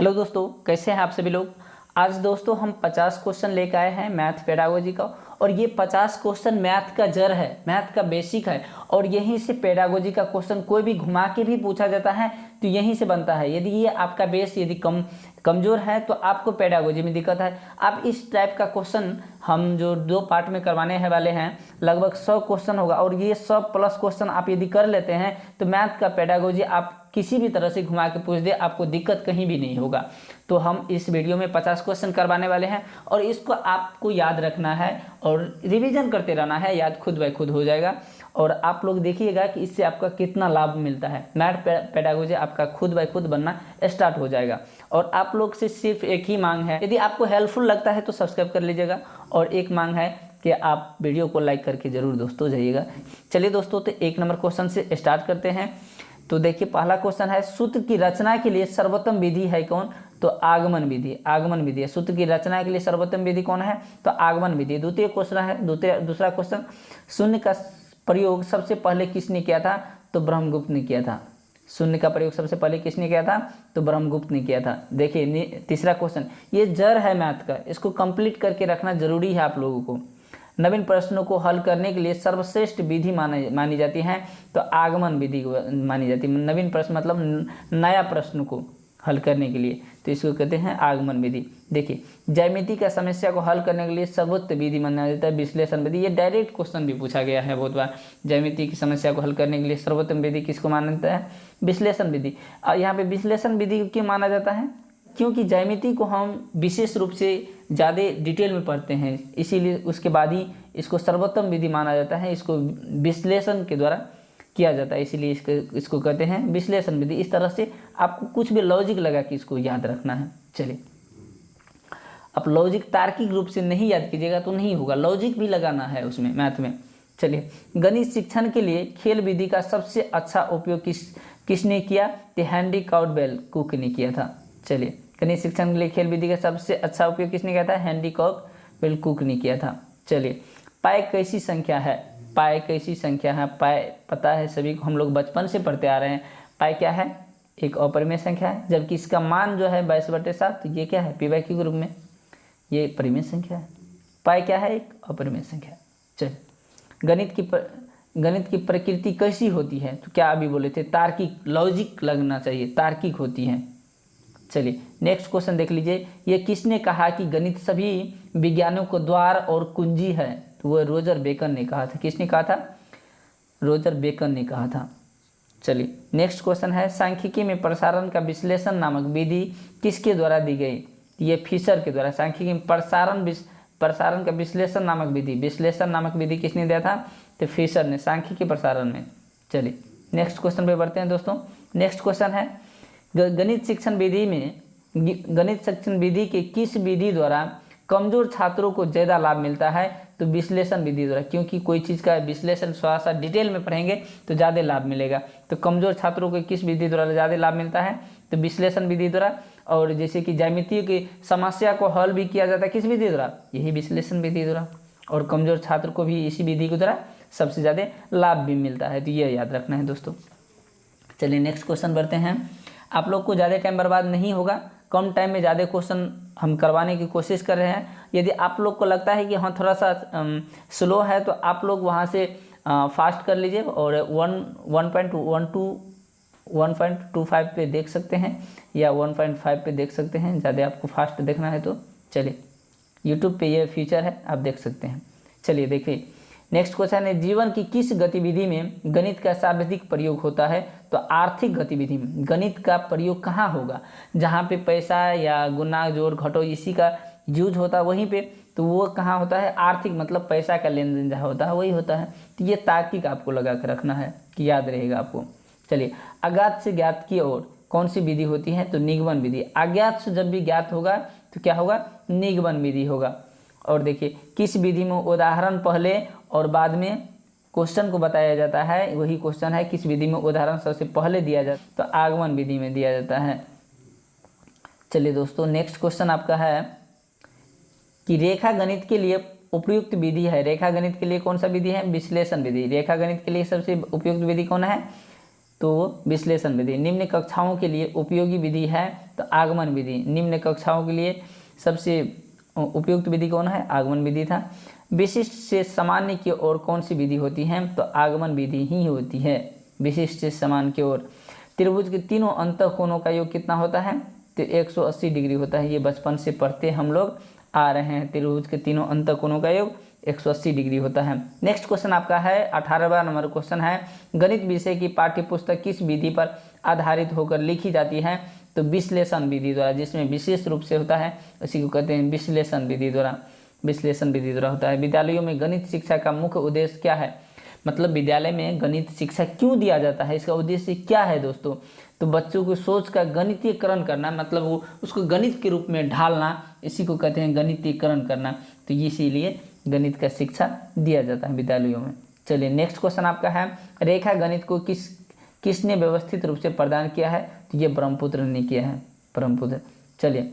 Hello दोस्तों, कैसे हैं आप सभी लोग। आज दोस्तों हम 50 क्वेश्चन लेकर आए हैं मैथ पेडागोजी का। और ये 50 क्वेश्चन मैथ का जड़ है, मैथ का बेसिक है। और यहीं से पेडागोजी का क्वेश्चन कोई भी घुमा के भी पूछा जाता है तो यहीं से बनता है। यदि ये आपका बेस यदि कमज़ोर है तो आपको पेडागोजी में दिक्कत है। आप इस टाइप का क्वेश्चन हम जो 2 पार्ट में करवाने हैं वाले हैं, लगभग 100 क्वेश्चन होगा। और ये 100 प्लस क्वेश्चन आप यदि कर लेते हैं तो मैथ का पेडागोजी आप किसी भी तरह से घुमा के पूछ दे, आपको दिक्कत कहीं भी नहीं होगा। तो हम इस वीडियो में 50 क्वेश्चन करवाने वाले हैं और इसको आपको याद रखना है और रिवीजन करते रहना है, याद खुद ब खुद हो जाएगा। और आप लोग देखिएगा कि इससे आपका कितना लाभ मिलता है। मैथ पेडागोजी आपका खुद ब खुद बनना स्टार्ट हो जाएगा। और आप लोग से सिर्फ एक ही मांग है, यदि आपको हेल्पफुल लगता है तो सब्सक्राइब कर लीजिएगा। और एक मांग है कि आप वीडियो को लाइक करके ज़रूर दोस्तों जाइएगा। चलिए दोस्तों, तो 1 नंबर क्वेश्चन से स्टार्ट करते हैं। तो देखिए पहला क्वेश्चन है, सूत्र की रचना के लिए सर्वोत्तम विधि है कौन? तो आगमन विधि। आगमन विधि है। सूत्र की रचना के लिए सर्वोत्तम विधि कौन है? तो आगमन विधि। द्वितीय क्वेश्चन है, दूसरा क्वेश्चन, शून्य का प्रयोग सबसे पहले किसने किया था? तो ब्रह्मगुप्त ने किया था। शून्य का प्रयोग सबसे पहले किसने किया था? तो ब्रह्मगुप्त ने किया था। देखिए तीसरा क्वेश्चन, ये जड़ है मैथ का, इसको कंप्लीट करके रखना जरूरी है आप लोगों को। नवीन प्रश्नों को हल करने के लिए सर्वश्रेष्ठ विधि मानी जाती है तो आगमन विधि मानी जाती है। नवीन प्रश्न मतलब नया प्रश्न को हल करने के लिए, तो इसको कहते हैं आगमन विधि। देखिए ज्यामिति का समस्या को हल करने के लिए सर्वोत्तम विधि माना जाता है विश्लेषण विधि। ये डायरेक्ट क्वेश्चन भी पूछा गया है बहुत बार। ज्यामिति की समस्या को हल करने के लिए सर्वोत्तम विधि किसको माना जाता है? विश्लेषण विधि। यहाँ पे विश्लेषण विधि क्यों माना जाता है? क्योंकि ज्यामिति को हम विशेष रूप से ज़्यादा डिटेल में पढ़ते हैं, इसीलिए उसके बाद ही इसको सर्वोत्तम विधि माना जाता है। इसको विश्लेषण के द्वारा किया जाता है, इसीलिए इसको कहते हैं विश्लेषण विधि। इस तरह से आपको कुछ भी लॉजिक लगा कि इसको याद रखना है। चलिए, अब लॉजिक तार्किक रूप से नहीं याद कीजिएगा तो नहीं होगा, लॉजिक भी लगाना है उसमें मैथ में। चलिए, गणित शिक्षण के लिए खेल विधि का सबसे अच्छा उपयोग किसने किया? तो हेनरी काउटबेल कुक ने किया था। चलिए, गणित शिक्षण के लिए खेल विधि का सबसे अच्छा उपयोग किसने किया था? हेनरी काउटबेल कुक ने किया था। चलिए, पाई कैसी संख्या है? पाई कैसी संख्या है? पाई पता है सभी को, हम लोग बचपन से पढ़ते आ रहे हैं। पाई क्या है? एक अपरिमेय संख्या है, जबकि इसका मान जो है 22/7, तो ये क्या है? p/q के रूप में ये परिमेय संख्या है। पाई क्या है? एक अपरिमेय संख्या। चलिए, गणित की प्रकृति कैसी होती है? तो क्या अभी बोले थे? तार्किक, लॉजिक लगना चाहिए, तार्किक होती है। चलिए नेक्स्ट क्वेश्चन देख लीजिए, ये किसने कहा कि गणित सभी विज्ञानों को द्वार और कुंजी है? तो वो रोजर बेकन ने कहा था। किसने कहा था? रोजर बेकन ने कहा था। चलिए नेक्स्ट क्वेश्चन है, सांख्यिकी में प्रसारण का विश्लेषण नामक विधि किसके द्वारा दी गई? ये फिशर के द्वारा। सांख्यिकी में प्रसारण का विश्लेषण नामक विधि किसने दिया था? तो फिशर ने, सांख्यिकी प्रसारण में। चलिए नेक्स्ट क्वेश्चन पे बढ़ते हैं दोस्तों। नेक्स्ट क्वेश्चन है, गणित शिक्षण विधि के किस विधि द्वारा कमजोर छात्रों को ज़्यादा लाभ मिलता है? तो विश्लेषण विधि द्वारा। क्योंकि कोई चीज़ का विश्लेषण थोड़ा सा डिटेल में पढ़ेंगे तो ज़्यादा लाभ मिलेगा। तो कमजोर छात्रों को किस विधि द्वारा ज़्यादा लाभ मिलता है? तो विश्लेषण विधि द्वारा। और जैसे कि ज्यामिति की समस्या को हल भी किया जाता है किस विधि द्वारा? यही विश्लेषण विधि द्वारा। और कमजोर छात्र को भी इसी विधि के द्वारा सबसे ज़्यादा लाभ भी मिलता है, तो ये याद रखना है दोस्तों। चलिए नेक्स्ट क्वेश्चन बढ़ते हैं। आप लोग को ज़्यादा टाइम बर्बाद नहीं होगा, कम टाइम में ज़्यादा क्वेश्चन हम करवाने की कोशिश कर रहे हैं। यदि आप लोग को लगता है कि हाँ थोड़ा सा स्लो है तो आप लोग वहाँ से फास्ट कर लीजिए और 1.25 पे देख सकते हैं या 1.5 पे देख सकते हैं, ज़्यादा आपको फास्ट देखना है तो। चलिए यूट्यूब पे ये फीचर है, आप देख सकते हैं। चलिए देखिए नेक्स्ट क्वेश्चन है, जीवन की किस गतिविधि में गणित का सर्वाधिक प्रयोग होता है? तो आर्थिक गतिविधि में। गणित का प्रयोग कहाँ होगा? जहाँ पे पैसा या गुना जोड़ घटो इसी का यूज होता है वहीं पे, तो वो कहाँ होता है? आर्थिक मतलब पैसा का लेन देन जहाँ होता है वही होता है। तो ये तार्किक आपको लगा कर रखना है कि याद रहेगा आपको। चलिए, अज्ञात से ज्ञात की ओर कौन सी विधि होती है? तो निगमन विधि। अज्ञात से जब भी ज्ञात होगा तो क्या होगा? निगमन विधि होगा। और देखिए किस विधि में उदाहरण पहले और बाद में क्वेश्चन को बताया जाता है? वही क्वेश्चन है, किस विधि में उदाहरण सबसे पहले दिया जाता है? तो आगमन विधि में दिया जाता है। चलिए दोस्तों नेक्स्ट क्वेश्चन आपका है कि रेखा गणित के लिए उपयुक्त विधि है। रेखा गणित के लिए कौन सा विधि है? विश्लेषण विधि। रेखा गणित के लिए सबसे उपयुक्त विधि कौन है? तो विश्लेषण विधि। निम्न कक्षाओं के लिए उपयोगी विधि है, तो तो आगमन विधि। निम्न कक्षाओं के लिए सबसे उपयुक्त विधि कौन है? आगमन विधि था। विशिष्ट से सामान्य की ओर कौन सी विधि होती है? तो आगमन विधि ही होती है, विशिष्ट से सामान्य की ओर। त्रिभुज के तीनों अंतःकोणों का योग कितना होता है? तो 180 डिग्री होता है। ये बचपन से पढ़ते हम लोग आ रहे हैं। त्रिभुज के तीनों अंतःकोणों का योग 180 डिग्री होता है। नेक्स्ट क्वेश्चन आपका है 18वां नंबर क्वेश्चन है, गणित विषय की पाठ्य पुस्तक किस विधि पर आधारित होकर लिखी जाती है? तो विश्लेषण विधि द्वारा, जिसमें विशेष रूप से होता है उसी को कहते हैं विश्लेषण विधि द्वारा। विश्लेषण विधि द्वारा होता है। विद्यालयों में गणित शिक्षा का मुख्य उद्देश्य क्या है? मतलब विद्यालय में गणित शिक्षा क्यों दिया जाता है, इसका उद्देश्य क्या है दोस्तों? तो बच्चों को सोच का गणितीयकरण करना, मतलब वो उसको गणित के रूप में ढालना, इसी को कहते हैं गणितीयकरण करना। तो इसीलिए गणित का शिक्षा दिया जाता है विद्यालयों में। चलिए नेक्स्ट क्वेश्चन आपका है, रेखा गणित को किसने व्यवस्थित रूप से प्रदान किया है? तो ये ब्रह्मपुत्र ने किया है, ब्रह्मपुत्र। चलिए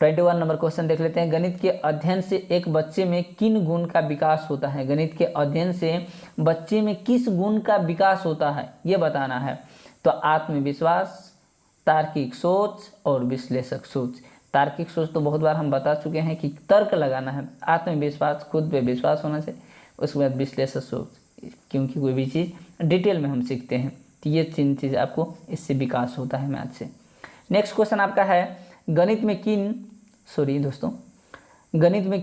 21 नंबर क्वेश्चन देख लेते हैं, गणित के अध्ययन से एक बच्चे में किन गुण का विकास होता है? गणित के अध्ययन से बच्चे में किस गुण का विकास होता है ये बताना है। तो आत्मविश्वास, तार्किक सोच और विश्लेषक सोच। तार्किक सोच तो बहुत बार हम बता चुके हैं कि तर्क लगाना है। आत्मविश्वास, खुद पे विश्वास होना चाहिए। उसके बाद विश्लेषक सोच, क्योंकि कोई भी चीज़ डिटेल में हम सीखते हैं, तो ये 3 चीज़ आपको इससे विकास होता है मैथ से। नेक्स्ट क्वेश्चन आपका है, गणित में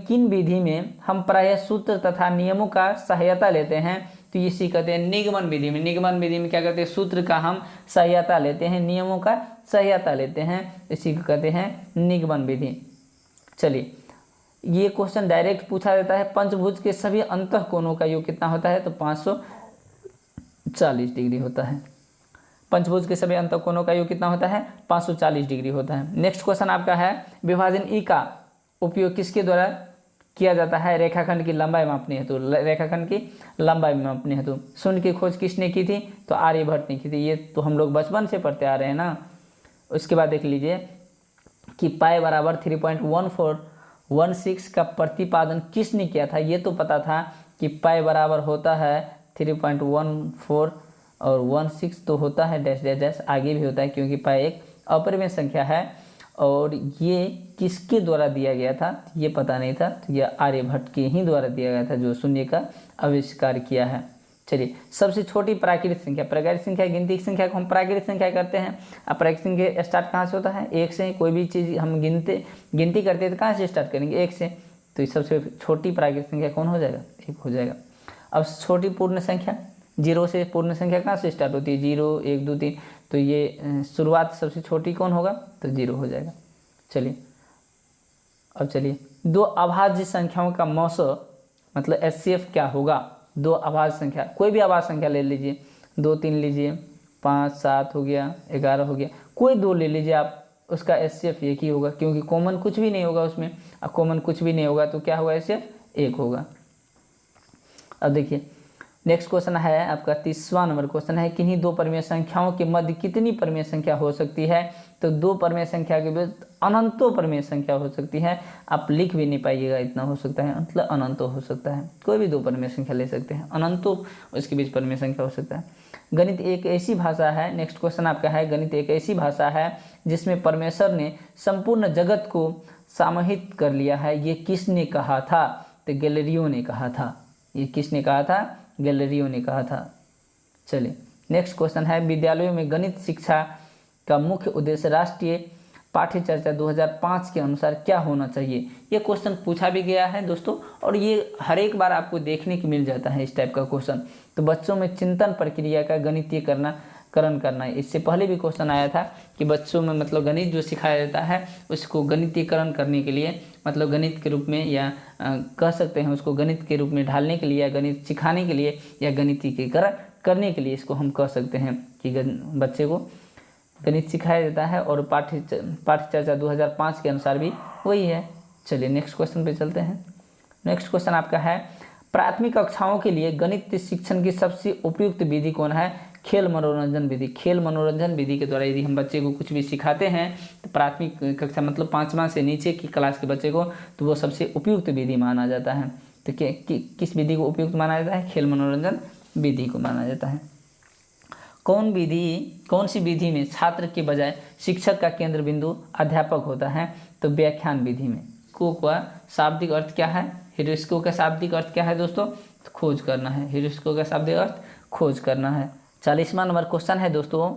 किन विधि में हम प्रायः सूत्र तथा नियमों का सहायता लेते हैं? तो इसी कहते हैं निगमन विधि में। निगमन विधि में क्या करते हैं? सूत्र का हम सहायता लेते हैं, नियमों का सहायता लेते हैं, इसी को कहते हैं निगमन विधि। चलिए ये क्वेश्चन डायरेक्ट पूछा जाता है, पंचभुज के सभी अंतःकोणों का योग कितना होता है? तो 540 डिग्री होता है। पंचभुज के सभी अंतःकोणों का योग कितना होता है? 540 डिग्री होता है। नेक्स्ट क्वेश्चन आपका है, विभाजन ई का उपयोग किसके द्वारा किया जाता है? रेखाखंड की लंबाई मापने हेतु। रेखाखंड की लंबाई मापने हेतु। शून्य की खोज किसने की थी? तो आर्यभट्ट ने की थी। ये तो हम लोग बचपन से पढ़ते आ रहे हैं ना। उसके बाद देख लीजिए कि पाई बराबर 3.1416 का प्रतिपादन किसने किया था? ये तो पता था कि पाई बराबर होता है 3.14 और 16 तो होता है डैश डैश डैश, आगे भी होता है क्योंकि पाई एक अपरिमेय संख्या है। और ये किसके द्वारा दिया गया था ये पता नहीं था, तो यह आर्यभट्ट के ही द्वारा दिया गया था जो शून्य का आविष्कार किया है। चलिए सबसे छोटी प्राकृतिक संख्या, प्राकृतिक संख्या गिनती की संख्या को हम प्राकृतिक संख्या करते हैं। अब प्राकृतिक संख्या स्टार्ट कहाँ से होता है? 1 से। कोई भी चीज़ हम गिनती करते हैं तो कहाँ से स्टार्ट करेंगे? 1 से। तो सबसे छोटी प्राकृतिक संख्या कौन हो जाएगा? 1 हो जाएगा। अब छोटी पूर्ण संख्या 0 से। पूर्ण संख्या कहाँ से स्टार्ट होती है? 0 1 2 3, तो ये शुरुआत सबसे छोटी कौन होगा? तो 0 हो जाएगा। चलिए अब चलिए 2 अभाज्य संख्याओं का मौसम मतलब HCF क्या होगा? 2 अभाज्य संख्या, कोई भी अभाज्य संख्या ले लीजिए, 2 3 लीजिए, 5 7 हो गया, 11 हो गया, कोई 2 ले लीजिए आप, उसका HCF एक ही होगा क्योंकि कॉमन कुछ भी नहीं होगा उसमें। अब कॉमन कुछ भी नहीं होगा तो क्या होगा? HCF 1 होगा। अब देखिए नेक्स्ट क्वेश्चन है आपका 30वां नंबर क्वेश्चन है, किन्हीं 2 परिमेय संख्याओं के मध्य कितनी परिमेय संख्या हो सकती है? तो 2 परिमेय संख्या के बीच अनंतों परिमेय संख्या हो सकती है। आप लिख भी नहीं पाइएगा, इतना हो सकता है, मतलब अनंतों हो सकता है। कोई भी 2 परिमेय संख्या ले सकते हैं, अनंतों उसके बीच परिमेय संख्या हो सकता है। गणित एक ऐसी भाषा है, नेक्स्ट क्वेश्चन आपका है, गणित एक ऐसी भाषा है जिसमें परमेश्वर ने संपूर्ण जगत को समाहित कर लिया है, ये किसने कहा था? तो गैलीलियो ने कहा था। ये किसने कहा था? गैलीलियो ने कहा था। चलिए नेक्स्ट क्वेश्चन है, विद्यालयों में गणित शिक्षा का मुख्य उद्देश्य राष्ट्रीय पाठ्यचर्या 2005 के अनुसार क्या होना चाहिए? ये क्वेश्चन पूछा भी गया है दोस्तों, और ये हर एक बार आपको देखने को मिल जाता है इस टाइप का क्वेश्चन। तो बच्चों में चिंतन प्रक्रिया का गणितीयकरण करना है। इससे पहले भी क्वेश्चन आया था कि बच्चों में मतलब गणित जो सिखाया जाता है उसको गणितीयकरण करने के लिए, मतलब गणित के रूप में, या कह सकते हैं उसको गणित के रूप में ढालने के लिए, या गणित सिखाने के लिए, या गणितीयकरण करने के लिए इसको हम कह सकते हैं कि बच्चे को गणित सिखाया जाता है। और पाठ्यचर्या 2005 के अनुसार भी वही है। चलिए नेक्स्ट क्वेश्चन पे चलते हैं। नेक्स्ट क्वेश्चन आपका है, प्राथमिक कक्षाओं के लिए गणित शिक्षण की सबसे उपयुक्त विधि कौन है? खेल मनोरंजन विधि। खेल मनोरंजन विधि के द्वारा यदि हम बच्चे को कुछ भी सिखाते हैं तो प्राथमिक कक्षा मतलब 5वां से नीचे की क्लास के बच्चे को, तो वो सबसे उपयुक्त विधि माना जाता है। तो किस विधि को उपयुक्त माना जाता है? खेल मनोरंजन विधि को माना जाता है। कौन सी विधि में छात्र के बजाय शिक्षक का केंद्र बिंदु अध्यापक होता है? तो व्याख्यान विधि में। को का शाब्दिक अर्थ क्या है? ह्यूरिस्टिक का शाब्दिक अर्थ क्या है दोस्तों? तो खोज करना है। ह्यूरिस्टिक का शाब्दिक अर्थ खोज करना है। 40वां नंबर क्वेश्चन है दोस्तों,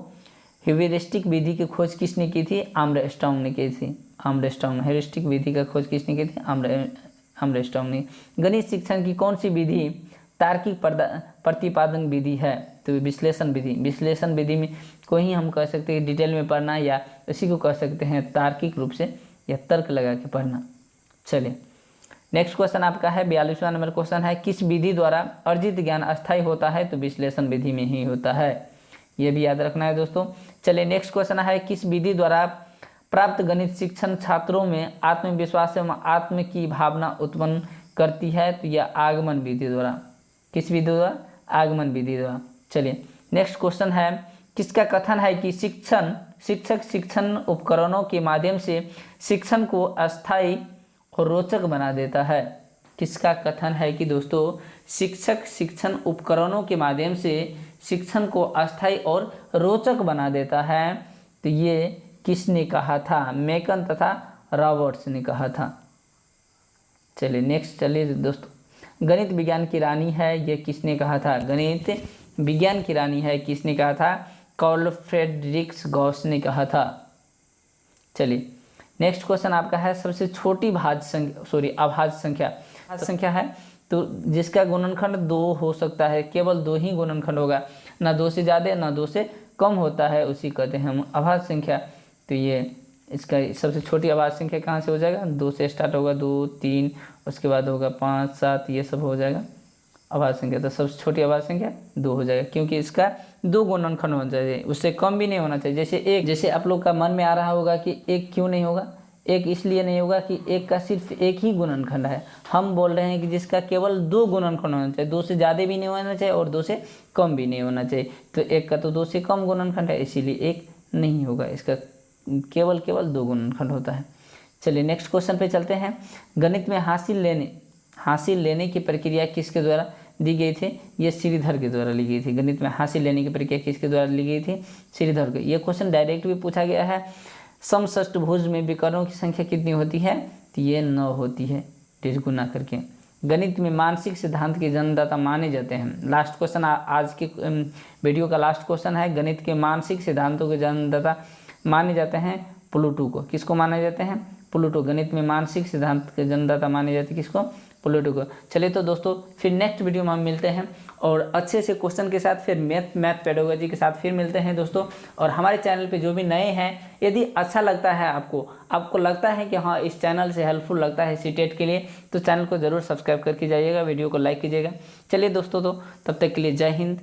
ह्यूरिस्टिक विधि की खोज किसने की थी? आर्मस्ट्रांग ने की थी। आर्मस्ट्रांग। ह्यूरिस्टिक विधि का खोज किसने की थी? आर्मस्ट्रांग ने। गणित शिक्षण की कौन सी विधि तार्किक प्रतिपादन विधि है? तो विश्लेषण विधि। विश्लेषण विधि में कोई ही हम कह सकते हैं डिटेल में पढ़ना, या इसी को कह सकते हैं तार्किक रूप से या तर्क लगा के पढ़ना। चलिए नेक्स्ट क्वेश्चन आपका है 42वां नंबर क्वेश्चन है, किस विधि द्वारा अर्जित ज्ञान अस्थायी होता है? तो विश्लेषण विधि में ही होता है, ये भी याद रखना है दोस्तों। चलिए नेक्स्ट क्वेश्चन है, किस विधि द्वारा प्राप्त गणित शिक्षण छात्रों में आत्मविश्वास एवं आत्म की भावना उत्पन्न करती है? तो यह आगमन विधि द्वारा। किस विधि द्वारा? आगमन विधि द्वारा। चलिए नेक्स्ट क्वेश्चन है, किसका कथन है कि शिक्षक शिक्षण उपकरणों के माध्यम से शिक्षण को अस्थायी और रोचक बना देता है? किसका कथन है कि दोस्तों शिक्षक शिक्षण उपकरणों के माध्यम से शिक्षण को अस्थायी और रोचक बना देता है? तो ये किसने कहा था? मेकन तथा रॉबर्ट्स ने कहा था। चलिए नेक्स्ट चलिए दोस्तों, गणित विज्ञान की रानी है, ये किसने कहा था? गणित विज्ञान की रानी है, किसने कहा था? कार्ल फ्रेडरिक गॉस ने कहा था। चलिए नेक्स्ट क्वेश्चन आपका है, सबसे छोटी अभाज्य संख्या है तो जिसका गुणनखंड 2 हो सकता है, केवल 2 ही गुणनखंड होगा, ना 2 से ज़्यादा ना 2 से कम होता है, उसी कहते हैं हम अभाज्य संख्या। तो ये इसका सबसे छोटी अभाज्य संख्या कहाँ से हो जाएगा? 2 से स्टार्ट होगा, 2, 3, उसके बाद होगा 5, 7, ये सब हो जाएगा अभाज्य संख्या। तो सबसे छोटी अभाज्य संख्या 2 हो जाएगा, क्योंकि इसका 2 गुणनखंड होना चाहिए, उससे कम भी नहीं होना चाहिए। जैसे आप लोग का मन में आ रहा होगा कि 1 क्यों नहीं होगा? 1 इसलिए नहीं होगा कि 1 का सिर्फ 1 ही गुणनखंड है। हम बोल रहे हैं कि जिसका केवल 2 गुणनखंड होना चाहिए, 2 से ज़्यादा भी नहीं होना चाहिए और 2 से कम भी नहीं होना चाहिए। तो 1 का तो 2 से कम गुणनखंड है, इसीलिए 1 नहीं होगा, इसका केवल 2 गुणनखंड होता है। चलिए नेक्स्ट क्वेश्चन पे चलते हैं। गणित में हासिल लेने की प्रक्रिया किसके द्वारा दी गई थी? ये श्रीधर के द्वारा ली गई थी। गणित में हासिल लेने की प्रक्रिया किसके द्वारा ली गई थी? श्रीधर के। ये क्वेश्चन डायरेक्ट भी पूछा गया है। समषष्टभुज में विकर्णों की संख्या कितनी होती है? तो ये 9 होती है, 1.5 गुना करके। गणित में मानसिक सिद्धांत के जन्मदाता माने जाते हैं। लास्ट क्वेश्चन आज के वीडियो का लास्ट क्वेश्चन है, गणित के मानसिक सिद्धांतों के जन्मदाता माने जाते हैं प्लूटो को। किसको माने जाते हैं? प्लूटो। गणित में मानसिक सिद्धांत के जन्मदाता माने जाते हैं किसको? प्लूटो को। चलिए तो दोस्तों फिर नेक्स्ट वीडियो में हम मिलते हैं और अच्छे से क्वेश्चन के साथ, फिर मैथ पेडागोजी के साथ फिर मिलते हैं दोस्तों। और हमारे चैनल पे जो भी नए हैं, यदि अच्छा लगता है आपको लगता है कि हाँ इस चैनल से हेल्पफुल लगता है सीटेट के लिए, तो चैनल को ज़रूर सब्सक्राइब करके जाइएगा, वीडियो को लाइक कीजिएगा। चलिए दोस्तों, तो तब तक के लिए जय हिंद,